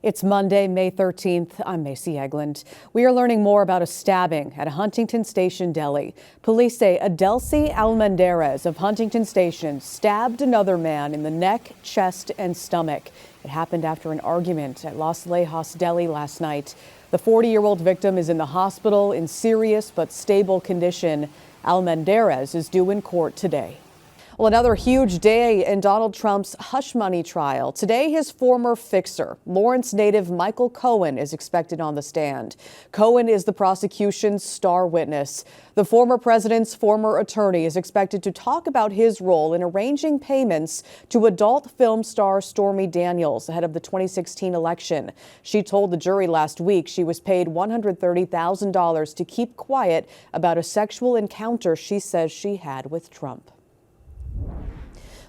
It's Monday, May 13th. I'm Macy Eglund. We are learning more about a stabbing at a Huntington Station deli. Police say Adelcy Almendarez of Huntington Station stabbed another man in the neck, chest, and stomach. It happened after an argument at Los Lejos Deli last night. The 40-year-old victim is in the hospital in serious but stable condition. Almendarez is due in court today. Well, another huge day in Donald Trump's hush money trial. Today, his former fixer, Lawrence native Michael Cohen, is expected on the stand. Cohen is the prosecution's star witness. The former president's former attorney is expected to talk about his role in arranging payments to adult film star Stormy Daniels ahead of the 2016 election. She told the jury last week she was paid $130,000 to keep quiet about a sexual encounter she says she had with Trump.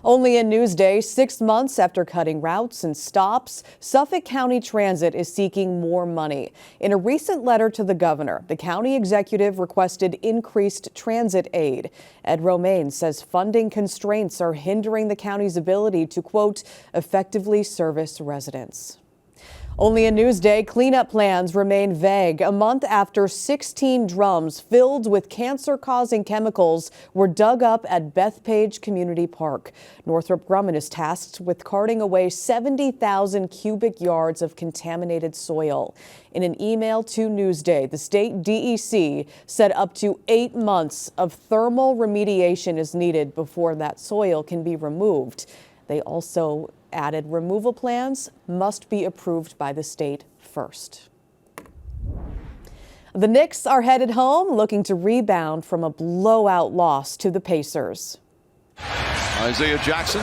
Only in Newsday, 6 months after cutting routes and stops, Suffolk County Transit is seeking more money. In a recent letter to the governor, the county executive requested increased transit aid. Ed Romaine says funding constraints are hindering the county's ability to, quote, effectively service residents. Only in Newsday, cleanup plans remain vague a month after 16 drums filled with cancer-causing chemicals were dug up at Bethpage Community Park. Northrop Grumman is tasked with carting away 70,000 cubic yards of contaminated soil. In an email to Newsday, the state DEC said up to 8 months of thermal remediation is needed before that soil can be removed. They also added removal plans must be approved by the state first. The Knicks are headed home, looking to rebound from a blowout loss to the Pacers. Isaiah Jackson.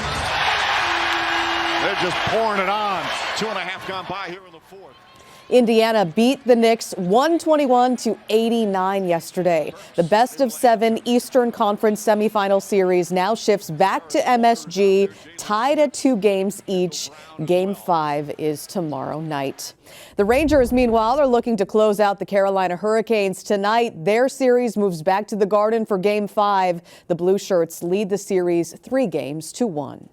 They're just pouring it on. 2.5 gone by here in the fourth. Indiana beat the Knicks 121-89 yesterday. The best of 7 Eastern Conference semifinal series now shifts back to MSG, tied at 2 games each. Game 5 is tomorrow night. The Rangers, meanwhile, are looking to close out the Carolina Hurricanes tonight. Their series moves back to the Garden for Game 5. The Blue Shirts lead the series 3-1.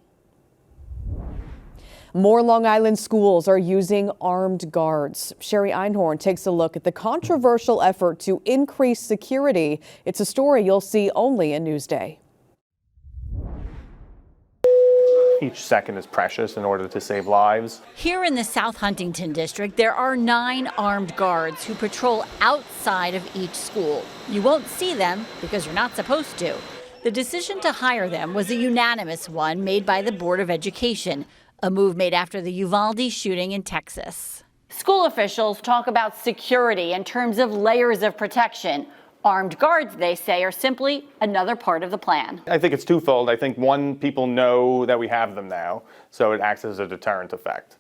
More Long Island schools are using armed guards. Sherry Einhorn takes a look at the controversial effort to increase security. It's a story you'll see only in Newsday. Each second is precious in order to save lives. Here in the South Huntington district, there are 9 armed guards who patrol outside of each school. You won't see them because you're not supposed to. The decision to hire them was a unanimous one made by the Board of Education. A move made after the Uvalde shooting in Texas. School officials talk about security in terms of layers of protection. Armed guards, they say, are simply another part of the plan. I think it's twofold. I think, one, people know that we have them now, so it acts as a deterrent effect.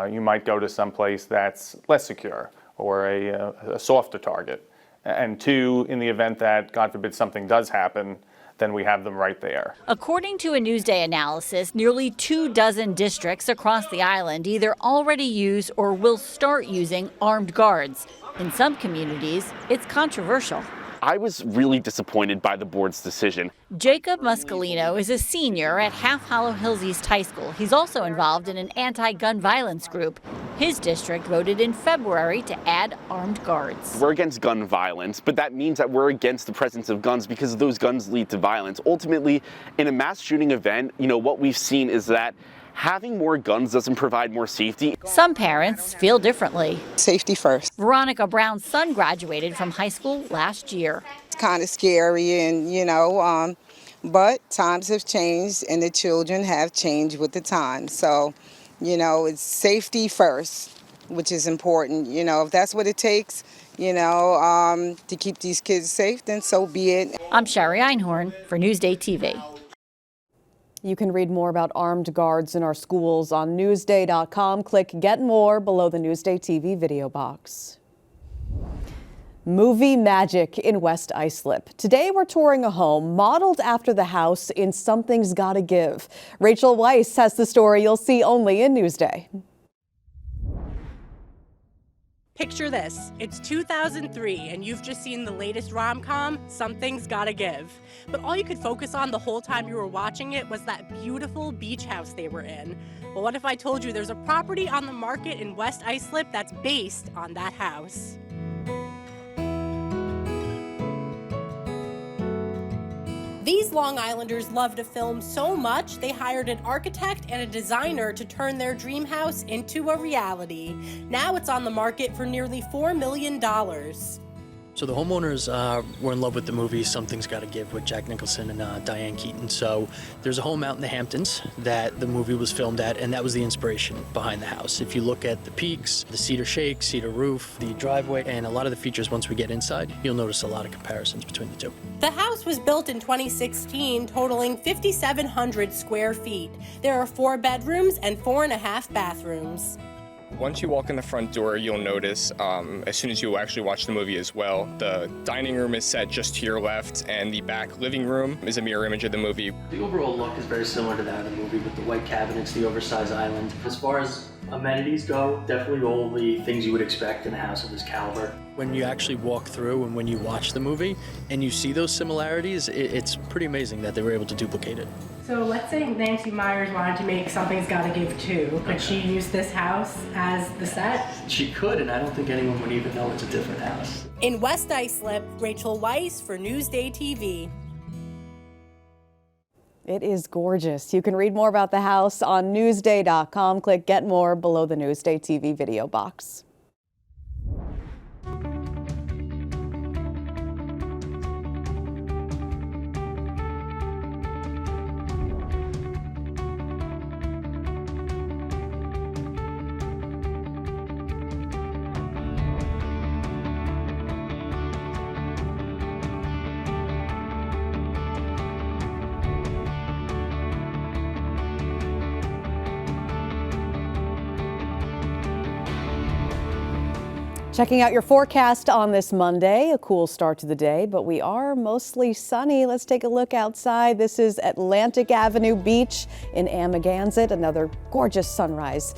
You might go to some place that's less secure or a softer target. And 2, in the event that, God forbid, something does happen, then we have them right there. According to a Newsday analysis, nearly 24 districts across the island either already use or will start using armed guards. In some communities, it's controversial. I was really disappointed by the board's decision. Jacob Muscolino is a senior at Half Hollow Hills East High School. He's also involved in an anti-gun violence group. His district voted in February to add armed guards. We're against gun violence, but that means that we're against the presence of guns because those guns lead to violence. Ultimately, in a mass shooting event, what we've seen is that having more guns doesn't provide more safety. Some parents feel differently. Safety first. Veronica Brown's son graduated from high school last year. It's kind of scary and, but times have changed and the children have changed with the times. So, it's safety first, which is important. If that's what it takes, to keep these kids safe, then so be it. I'm Sherry Einhorn for NewsdayTV. You can read more about armed guards in our schools on Newsday.com. Click Get More below the Newsday TV video box. Movie magic in West Islip. Today we're touring a home modeled after the house in Something's Gotta Give. Rachel Weiss has the story you'll see only in Newsday. Picture this, it's 2003 and you've just seen the latest rom-com, Something's Gotta Give. But all you could focus on the whole time you were watching it was that beautiful beach house they were in. Well, what if I told you there's a property on the market in West Islip that's based on that house? These Long Islanders love to film so much, they hired an architect and a designer to turn their dream house into a reality. Now it's on the market for nearly $4 million. So the homeowners were in love with the movie Something's Gotta Give with Jack Nicholson and Diane Keaton. So there's a home out in the Hamptons that the movie was filmed at, and that was the inspiration behind the house. If you look at the peaks, the cedar shake, cedar roof, the driveway, and a lot of the features once we get inside, you'll notice a lot of comparisons between the two. The house was built in 2016, totaling 5,700 square feet. There are 4 bedrooms and 4.5 bathrooms. Once you walk in the front door, you'll notice, as soon as you actually watch the movie as well, the dining room is set just to your left, and the back living room is a mirror image of the movie. The overall look is very similar to that of the movie with the white cabinets, the oversized island. As far as amenities go, definitely all the things you would expect in a house of this caliber. When you actually walk through and when you watch the movie and you see those similarities, it's pretty amazing that they were able to duplicate it. So let's say Nancy Myers wanted to make Something's Gotta Give 2. Could she use this house as the set? She could, and I don't think anyone would even know it's a different house. In West Islip, Rachel Weiss for NewsdayTV. It is gorgeous. You can read more about the house on Newsday.com. Click Get More below the Newsday TV video box. Checking out your forecast on this Monday, a cool start to the day, but we are mostly sunny. Let's take a look outside. This is Atlantic Avenue Beach in Amagansett, another gorgeous sunrise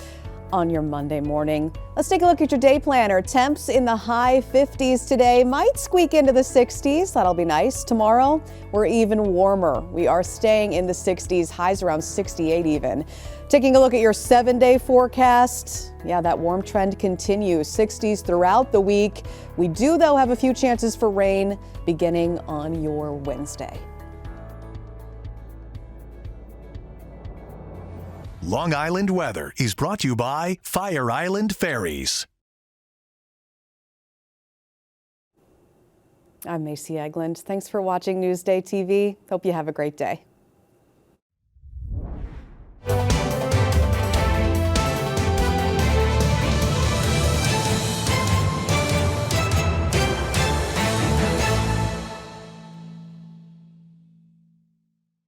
on your Monday morning. Let's take a look at your day planner. Temps in the high 50s today, might squeak into the 60s. That'll be nice. Tomorrow, we're even warmer. We are staying in the 60s, highs around 68 even. Taking a look at your 7-day forecast. Yeah, that warm trend continues. 60s throughout the week. We do, though, have a few chances for rain beginning on your Wednesday. Long Island weather is brought to you by Fire Island Ferries. I'm Macy Eglund. Thanks for watching Newsday TV. Hope you have a great day.